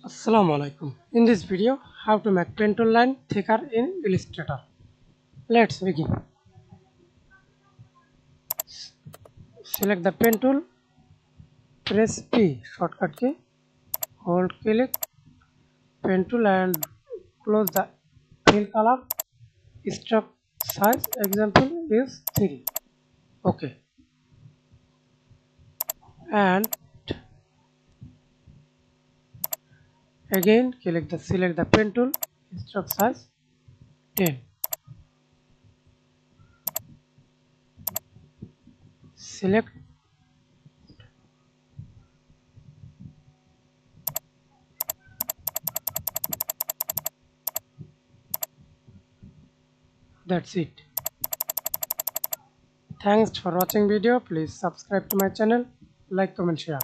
Assalamu Walaikum. In this video, how to make pen tool line thicker in Illustrator. Let's begin. Select the pen tool, press P shortcut key, hold click pen tool and close the fill color. Stroke size example is 3. Okay. And again select the pen tool, stroke size 10. Select that's it. Thanks for watching video. Please subscribe to my channel, like, comment, share.